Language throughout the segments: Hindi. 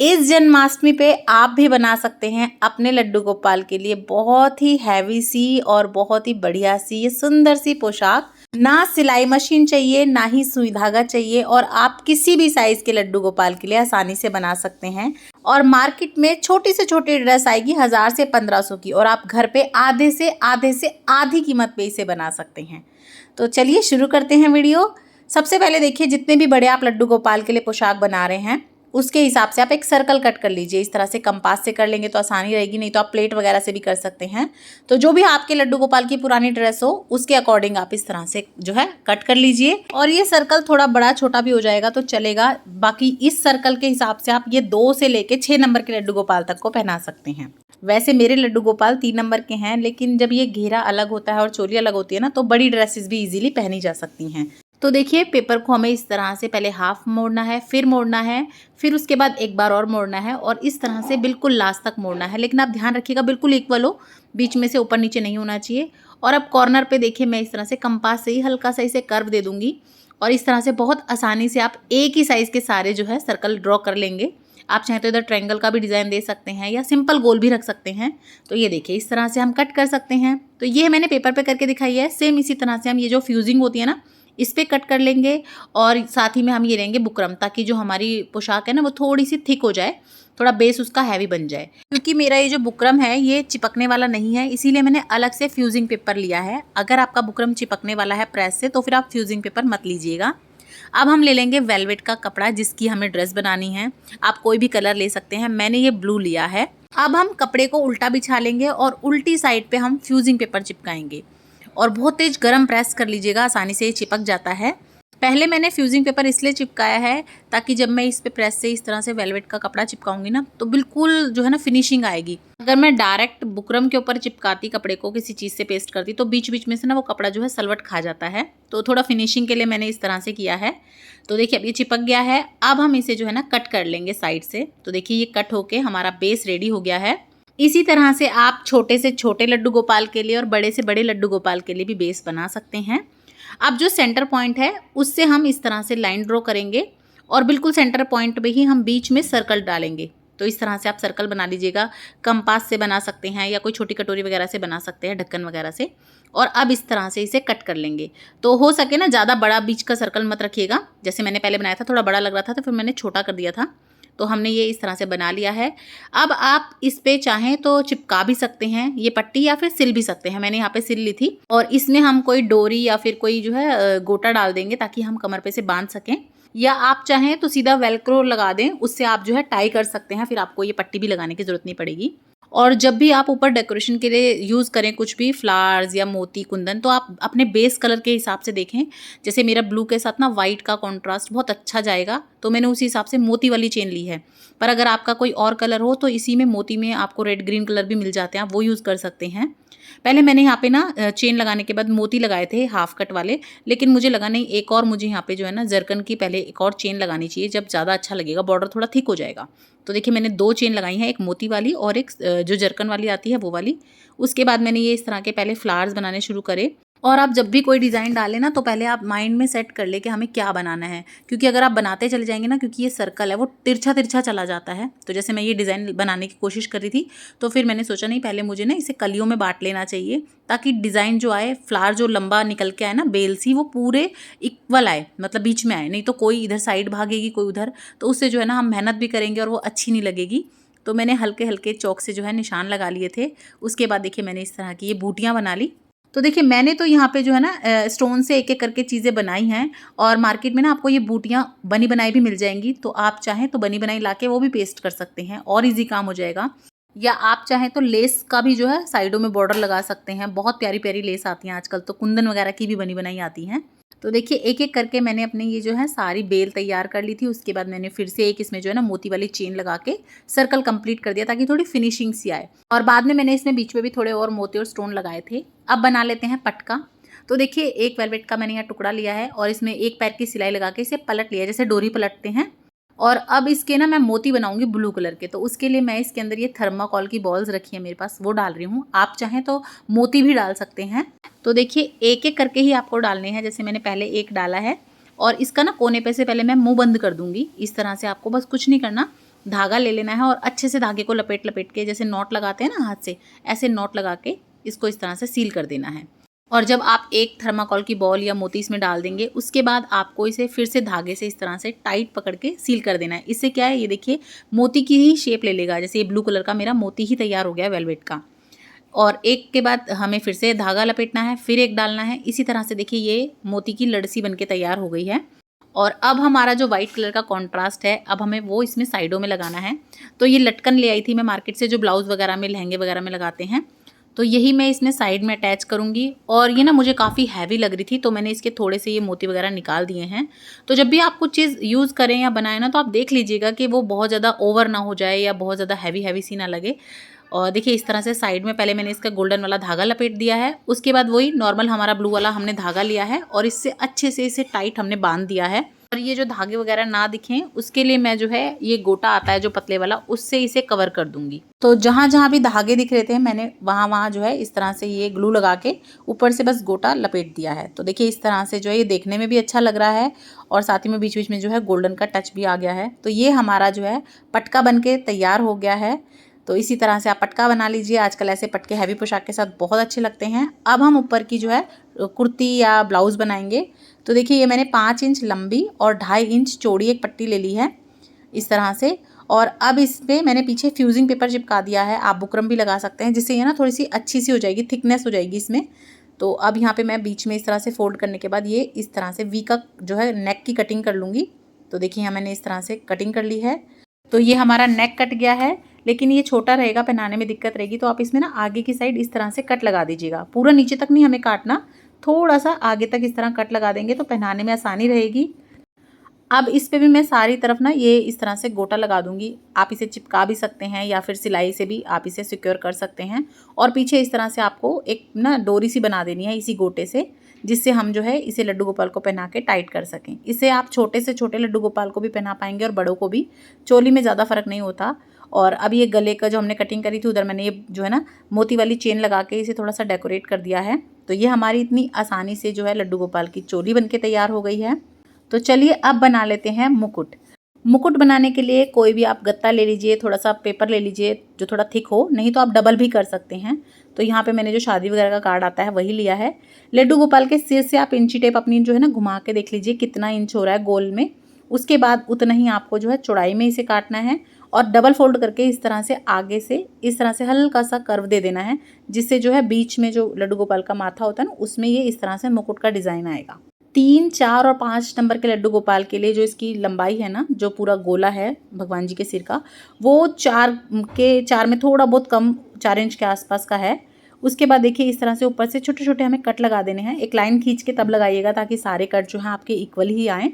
इस जन्माष्टमी पे आप भी बना सकते हैं अपने लड्डू गोपाल के लिए बहुत ही हैवी सी और बहुत ही बढ़िया सी ये सुंदर सी पोशाक। ना सिलाई मशीन चाहिए, ना ही सुई धागा चाहिए, और आप किसी भी साइज के लड्डू गोपाल के लिए आसानी से बना सकते हैं। और मार्केट में छोटी से छोटी ड्रेस आएगी 1000 से 1500 की, और आप घर पे आधे से आधी कीमत पे इसे बना सकते हैं। तो चलिए शुरू करते हैं वीडियो। सबसे पहले देखिए, जितने भी बड़े आप लड्डू गोपाल के लिए पोशाक बना रहे हैं उसके हिसाब से आप एक सर्कल कट कर लीजिए। इस तरह से कंपास से कर लेंगे तो आसानी रहेगी, नहीं तो आप प्लेट वगैरह से भी कर सकते हैं। तो जो भी आपके लड्डू गोपाल की पुरानी ड्रेस हो उसके अकॉर्डिंग आप इस तरह से जो है कट कर लीजिए। और ये सर्कल थोड़ा बड़ा छोटा भी हो जाएगा तो चलेगा। बाकी इस सर्कल के हिसाब से आप ये 2 से लेके 6 नंबर के लड्डू गोपाल तक को पहना सकते हैं। वैसे मेरे लड्डू गोपाल 3 नंबर के हैं, लेकिन जब ये घेरा अलग होता है और चोली अलग होती है ना, तो बड़ी ड्रेसेस भी इजीली पहनी जा सकती हैं। तो देखिए, पेपर को हमें इस तरह से पहले हाफ मोड़ना है, फिर मोड़ना है, फिर उसके बाद एक बार और मोड़ना है, और इस तरह से बिल्कुल लास्ट तक मोड़ना है। लेकिन आप ध्यान रखिएगा बिल्कुल इक्वल हो, बीच में से ऊपर नीचे नहीं होना चाहिए। और अब कॉर्नर पे देखिए, मैं इस तरह से कंपास से ही हल्का सा इसे कर्व दे दूंगी, और इस तरह से बहुत आसानी से आप एक ही साइज के सारे जो है सर्कल ड्रॉ कर लेंगे। आप चाहें तो इधर ट्रायंगल का भी डिज़ाइन दे सकते हैं या सिंपल गोल भी रख सकते हैं। तो ये देखिए, इस तरह से हम कट कर सकते हैं। तो ये मैंने पेपर पे करके दिखाई है। सेम इसी तरह से हम ये जो फ्यूजिंग होती है ना, इस पे कट कर लेंगे, और साथ ही में हम ये लेंगे बुकरम, ताकि जो हमारी पोशाक है ना वो थोड़ी सी थिक हो जाए, थोड़ा बेस उसका हैवी बन जाए। क्योंकि मेरा ये जो बुकरम है ये चिपकने वाला नहीं है, इसीलिए मैंने अलग से फ्यूजिंग पेपर लिया है। अगर आपका बुकरम चिपकने वाला है प्रेस से तो फिर आप फ्यूजिंग पेपर मत लीजिएगा। अब हम ले लेंगे वेलवेट का कपड़ा, जिसकी हमें ड्रेस बनानी है। आप कोई भी कलर ले सकते हैं, मैंने ये ब्लू लिया है। अब हम कपड़े को उल्टा बिछा लेंगे और उल्टी साइड पे हम फ्यूजिंग पेपर चिपकाएंगे, और बहुत तेज गरम प्रेस कर लीजिएगा, आसानी से ये चिपक जाता है। पहले मैंने फ्यूजिंग पेपर इसलिए चिपकाया है ताकि जब मैं इस पे प्रेस से इस तरह से वेलवेट का कपड़ा चिपकाऊंगी ना, तो बिल्कुल जो है ना फिनिशिंग आएगी। अगर मैं डायरेक्ट बुकरम के ऊपर चिपकाती कपड़े को, किसी चीज़ से पेस्ट करती, तो बीच बीच में से ना वो कपड़ा जो है सलवट खा जाता है। तो थोड़ा फिनिशिंग के लिए मैंने इस तरह से किया है। तो देखिए, अब ये चिपक गया है। अब हम इसे जो है ना कट कर लेंगे साइड से। तो देखिए, ये कट होके हमारा बेस रेडी हो गया है। इसी तरह से आप छोटे से छोटे लड्डू गोपाल के लिए और बड़े से बड़े लड्डू गोपाल के लिए भी बेस बना सकते हैं। अब जो सेंटर पॉइंट है उससे हम इस तरह से लाइन ड्रॉ करेंगे, और बिल्कुल सेंटर पॉइंट पे ही हम बीच में सर्कल डालेंगे। तो इस तरह से आप सर्कल बना लीजिएगा। कंपास से बना सकते हैं या कोई छोटी कटोरी वगैरह से बना सकते हैं, ढक्कन वगैरह से। और अब इस तरह से इसे कट कर लेंगे। तो हो सके ना ज़्यादा बड़ा बीच का सर्कल मत रखिएगा। जैसे मैंने पहले बनाया था थोड़ा बड़ा लग रहा था, तो फिर मैंने छोटा कर दिया था। तो हमने ये इस तरह से बना लिया है। अब आप इस पे चाहें तो चिपका भी सकते हैं ये पट्टी, या फिर सिल भी सकते हैं। मैंने यहाँ पे सिल ली थी, और इसमें हम कोई डोरी या फिर कोई जो है गोटा डाल देंगे ताकि हम कमर पे से बांध सकें। या आप चाहें तो सीधा वेलक्रो लगा दें, उससे आप जो है टाई कर सकते हैं, फिर आपको ये पट्टी भी लगाने की जरूरत नहीं पड़ेगी। और जब भी आप ऊपर डेकोरेशन के लिए यूज़ करें कुछ भी फ्लावर्स या मोती कुंदन, तो आप अपने बेस कलर के हिसाब से देखें। जैसे मेरा ब्लू के साथ ना वाइट का कॉन्ट्रास्ट बहुत अच्छा जाएगा, तो मैंने उसी हिसाब से मोती वाली चेन ली है। पर अगर आपका कोई और कलर हो तो इसी में मोती में आपको रेड ग्रीन कलर भी मिल जाते हैं, आप वो यूज़ कर सकते हैं। पहले मैंने यहाँ पे ना चेन लगाने के बाद मोती लगाए थे हाफ कट वाले, लेकिन मुझे लगा नहीं, एक और मुझे यहाँ पे जो है ना जरकन की पहले एक और चेन लगानी चाहिए, जब ज़्यादा अच्छा लगेगा, बॉर्डर थोड़ा थिक हो जाएगा। तो देखिए, मैंने 2 चेन लगाई हैं, एक मोती वाली और एक जो जरकन वाली आती है वो वाली। उसके बाद मैंने ये इस तरह के पहले फ्लावर्स बनाने शुरू करे। और आप जब भी कोई डिज़ाइन डालें ना, तो पहले आप माइंड में सेट कर ले कि हमें क्या बनाना है, क्योंकि अगर आप बनाते चले जाएंगे ना, क्योंकि ये सर्कल है वो तिरछा तिरछा चला जाता है। तो जैसे मैं ये डिज़ाइन बनाने की कोशिश कर रही थी, तो फिर मैंने सोचा नहीं, पहले मुझे ना इसे कलियों में बांट लेना चाहिए, ताकि डिज़ाइन जो आए, फ्लावर जो लंबा निकल के आए ना बेल सी, वो पूरे इक्वल आए, मतलब बीच में आए। नहीं तो कोई इधर साइड भागेगी कोई उधर, तो उससे जो है ना हम मेहनत भी करेंगे और वो अच्छी नहीं लगेगी। तो मैंने हल्के हल्के चौक से जो है निशान लगा लिए थे। उसके बाद देखिए, मैंने इस तरह की ये बूटियाँ बना ली। तो देखिए, मैंने तो यहाँ पे जो है ना स्टोन से एक एक करके चीज़ें बनाई हैं, और मार्केट में ना आपको ये बूटियाँ बनी बनाई भी मिल जाएंगी। तो आप चाहें तो बनी बनाई लाके वो भी पेस्ट कर सकते हैं, और इजी काम हो जाएगा। या आप चाहें तो लेस का भी जो है साइडों में बॉर्डर लगा सकते हैं। बहुत प्यारी प्यारी लेस आती हैं आजकल, तो कुंदन वगैरह की भी बनी बनाई आती हैं। तो देखिए, एक एक करके मैंने अपने ये जो है सारी बेल तैयार कर ली थी। उसके बाद मैंने फिर से एक इसमें जो है ना मोती वाली चेन लगा के सर्कल कंप्लीट कर दिया, ताकि थोड़ी फिनिशिंग सी आए। और बाद में मैंने इसमें बीच में भी थोड़े और मोती और स्टोन लगाए थे। अब बना लेते हैं पटका। तो देखिए, एक वेलवेट का मैंने यहाँ टुकड़ा लिया है, और इसमें एक पैर की सिलाई लगा के इसे पलट लिया, जैसे डोरी पलटते हैं। और अब इसके ना मैं मोती बनाऊंगी ब्लू कलर के। तो उसके लिए मैं इसके अंदर ये थर्माकोल की बॉल्स रखी है मेरे पास, वो डाल रही हूँ। आप चाहें तो मोती भी डाल सकते हैं। तो देखिए, एक एक करके ही आपको डालने हैं। जैसे मैंने पहले एक डाला है, और इसका ना कोने पे से पहले मैं मुंह बंद कर दूंगी। इस तरह से आपको बस कुछ नहीं करना, धागा ले लेना है और अच्छे से धागे को लपेट लपेट के, जैसे नॉट लगाते हैं ना हाथ से, ऐसे नॉट लगा के इसको इस तरह से सील कर देना है। और जब आप एक थर्माकोल की बॉल या मोती इसमें डाल देंगे, उसके बाद आपको इसे फिर से धागे से इस तरह से टाइट पकड़ के सील कर देना है। इससे क्या है, ये देखिए मोती की ही शेप ले लेगा। जैसे ये ब्लू कलर का मेरा मोती ही तैयार हो गया वेलवेट का। और एक के बाद हमें फिर से धागा लपेटना है, फिर एक डालना है। इसी तरह से देखिए ये मोती की लड़सी बनके तैयार हो गई है। और अब हमारा जो वाइट कलर का कॉन्ट्रास्ट है, अब हमें वो इसमें साइडों में लगाना है। तो ये लटकन ले आई थी मैं मार्केट से, जो ब्लाउज़ वगैरह में, लहंगे वगैरह में लगाते हैं। तो यही मैं इसमें साइड में अटैच करूँगी। और ये ना मुझे काफ़ी हैवी लग रही थी, तो मैंने इसके थोड़े से ये मोती वगैरह निकाल दिए हैं। तो जब भी आप कुछ चीज़ यूज़ करें या बनाएं ना, तो आप देख लीजिएगा कि वो बहुत ज़्यादा ओवर ना हो जाए या बहुत ज़्यादा हैवी हैवी सी ना लगे। और देखिए इस तरह से साइड में पहले मैंने इसका गोल्डन वाला धागा लपेट दिया है। उसके बाद वही नॉर्मल हमारा ब्लू वाला हमने धागा लिया है और इससे अच्छे से इसे टाइट हमने बांध दिया है। और ये जो धागे वगैरह ना दिखें, उसके लिए मैं जो है ये गोटा आता है जो पतले वाला, उससे इसे कवर कर दूंगी। तो जहाँ जहाँ भी धागे दिख रहे थे, मैंने वहाँ जो है इस तरह से ये ग्लू लगा के ऊपर से बस गोटा लपेट दिया है। तो देखिए इस तरह से जो है ये देखने में भी अच्छा लग रहा है और साथ ही में बीच बीच में जो है गोल्डन का टच भी आ गया है। तो ये हमारा जो है पटका बन के तैयार हो गया है। तो इसी तरह से आप पटका बना लीजिए। आजकल ऐसे पटके हैवी पोशाक के साथ बहुत अच्छे लगते हैं। अब हम ऊपर की जो है कुर्ती या ब्लाउज़ बनाएंगे। तो देखिए ये मैंने 5 इंच लंबी और 2.5 इंच चौड़ी एक पट्टी ले ली है इस तरह से। और अब इस पर मैंने पीछे फ्यूजिंग पेपर चिपका दिया है। आप बुकरम भी लगा सकते हैं, जिससे ये ना थोड़ी सी अच्छी सी हो जाएगी, थिकनेस हो जाएगी इसमें। तो अब यहाँ पे मैं बीच में इस तरह से फोल्ड करने के बाद ये इस तरह से वी का जो है नेक की कटिंग कर लूँगी। तो देखिए यहाँ मैंने इस तरह से कटिंग कर ली है। तो ये हमारा नेक कट गया है, लेकिन ये छोटा रहेगा, पहनाने में दिक्कत रहेगी। तो आप इसमें ना आगे की साइड इस तरह से कट लगा दीजिएगा। पूरा नीचे तक नहीं हमें काटना, थोड़ा सा आगे तक इस तरह कट लगा देंगे तो पहनाने में आसानी रहेगी। अब इस पे भी मैं सारी तरफ ना ये इस तरह से गोटा लगा दूंगी। आप इसे चिपका भी सकते हैं या फिर सिलाई से भी आप इसे सिक्योर कर सकते हैं। और पीछे इस तरह से आपको एक ना डोरी सी बना देनी है इसी गोटे से, जिससे हम जो है इसे लड्डू गोपाल को पहना के टाइट कर सकें। इसे आप छोटे से छोटे लड्डू गोपाल को भी पहना पाएंगे और बड़ों को भी। चोली में ज़्यादा फर्क नहीं होता। और अब ये गले का जो हमने कटिंग करी थी, उधर मैंने ये जो है ना मोती वाली चेन लगा के इसे थोड़ा सा डेकोरेट कर दिया है। तो ये हमारी इतनी आसानी से जो है लड्डू गोपाल की चोली बन के तैयार हो गई है। तो चलिए अब बना लेते हैं मुकुट। मुकुट बनाने के लिए कोई भी आप गत्ता ले लीजिए, थोड़ा सा पेपर ले लीजिए जो थोड़ा थिक हो, नहीं तो आप डबल भी कर सकते हैं। तो यहाँ पे मैंने जो शादी वगैरह का कार्ड आता है वही लिया है। लड्डू गोपाल के सिर से आप इंची टेप अपनी जो है ना घुमा के देख लीजिए कितना इंच हो रहा है गोल में। उसके बाद उतना ही आपको जो है चौड़ाई में इसे काटना है और डबल फोल्ड करके इस तरह से आगे से इस तरह से हल्का सा कर्व दे देना है, जिससे जो है बीच में जो लड्डू गोपाल का माथा होता है ना, उसमें ये इस तरह से मुकुट का डिज़ाइन आएगा। 3, 4 और 5 नंबर के लड्डू गोपाल के लिए जो इसकी लंबाई है ना, जो पूरा गोला है भगवान जी के सिर का, वो 4 में थोड़ा बहुत कम, 4 इंच के आसपास का है। उसके बाद देखिए इस तरह से ऊपर से छोटे छोटे हमें कट लगा देने हैं। एक लाइन खींच के तब लगाइएगा ताकि सारे कट जो हैं आपके इक्वल ही आएँ।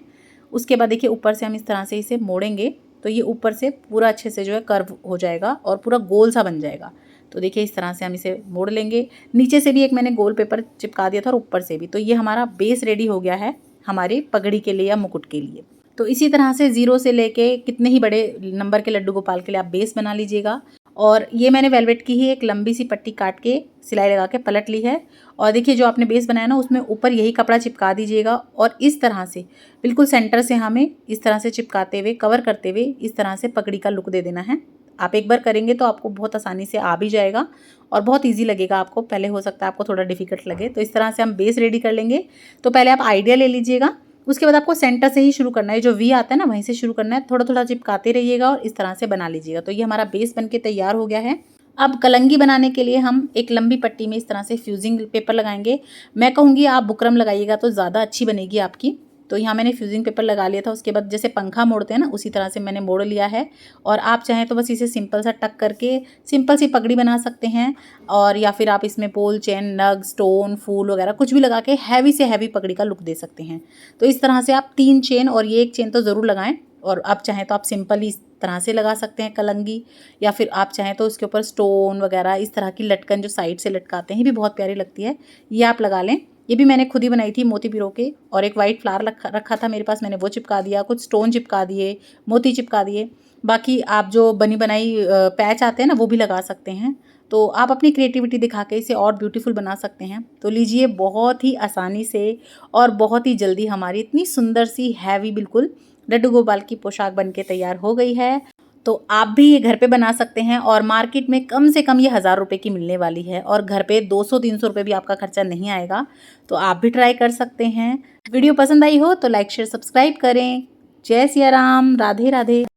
उसके बाद देखिए ऊपर से हम इस तरह से इसे मोड़ेंगे तो ये ऊपर से पूरा अच्छे से जो है कर्व हो जाएगा और पूरा गोल सा बन जाएगा। तो देखिए इस तरह से हम इसे मोड़ लेंगे। नीचे से भी एक मैंने गोल पेपर चिपका दिया था और ऊपर से भी। तो ये हमारा बेस रेडी हो गया है हमारी पगड़ी के लिए या मुकुट के लिए। तो इसी तरह से 0 से लेके कितने ही बड़े नंबर के लड्डू गोपाल के लिए आप बेस बना लीजिएगा। और ये मैंने वेलवेट की ही एक लंबी सी पट्टी काट के सिलाई लगा के पलट ली है। और देखिए जो आपने बेस बनाया ना, उसमें ऊपर यही कपड़ा चिपका दीजिएगा और इस तरह से बिल्कुल सेंटर से हमें इस तरह से चिपकाते हुए, कवर करते हुए इस तरह से पगड़ी का लुक दे देना है। आप एक बार करेंगे तो आपको बहुत आसानी से आ भी जाएगा और बहुत इजी लगेगा आपको। पहले हो सकता है आपको थोड़ा डिफिकल्ट लगे। तो इस तरह से हम बेस रेडी कर लेंगे। तो पहले आप आइडिया ले लीजिएगा, उसके बाद आपको सेंटर से ही शुरू करना है। जो वी आता है ना, वहीं से शुरू करना है। थोड़ा थोड़ा चिपकाते रहिएगा और इस तरह से बना लीजिएगा। तो ये हमारा बेस बन के तैयार हो गया है। अब कलंगी बनाने के लिए हम एक लंबी पट्टी में इस तरह से फ्यूजिंग पेपर लगाएंगे। मैं कहूँगी आप बुकरम लगाइएगा तो ज़्यादा अच्छी बनेगी आपकी। तो यहाँ मैंने फ्यूजिंग पेपर लगा लिया था। उसके बाद जैसे पंखा मोड़ते हैं ना, उसी तरह से मैंने मोड़ लिया है। और आप चाहें तो बस इसे सिंपल सा टक करके सिंपल सी पगड़ी बना सकते हैं। और या फिर आप इसमें पोल, चेन, नग, स्टोन, फूल वगैरह कुछ भी लगा के हैवी से हैवी पगड़ी का लुक दे सकते हैं। तो इस तरह से आप 3 चेन और ये एक चेन तो ज़रूर लगाएं। और आप चाहें तो आप सिंपल इस तरह से लगा सकते हैं कलंगी, या फिर आप चाहें तो उसके ऊपर स्टोन वगैरह इस तरह की लटकन जो साइड से लटकाते हैं, ये भी बहुत प्यारी लगती है, ये आप लगा लें। ये भी मैंने खुद ही बनाई थी मोती पिरो के। और एक वाइट फ्लावर रखा था मेरे पास, मैंने वो चिपका दिया। कुछ स्टोन चिपका दिए, मोती चिपका दिए। बाकी आप जो बनी बनाई पैच आते हैं ना, वो भी लगा सकते हैं। तो आप अपनी क्रिएटिविटी दिखा के इसे और ब्यूटीफुल बना सकते हैं। तो लीजिए, बहुत ही आसानी से और बहुत ही जल्दी हमारी इतनी सुंदर सी हैवी बिल्कुल लड्डू गोपाल की पोशाक बनके तैयार हो गई है। तो आप भी ये घर पे बना सकते हैं और मार्केट में कम से कम ये 1000 रुपये की मिलने वाली है और घर पे 200-300 रुपये भी आपका खर्चा नहीं आएगा। तो आप भी ट्राई कर सकते हैं। वीडियो पसंद आई हो तो लाइक शेयर सब्सक्राइब करें। जय सिया राम, राधे राधे।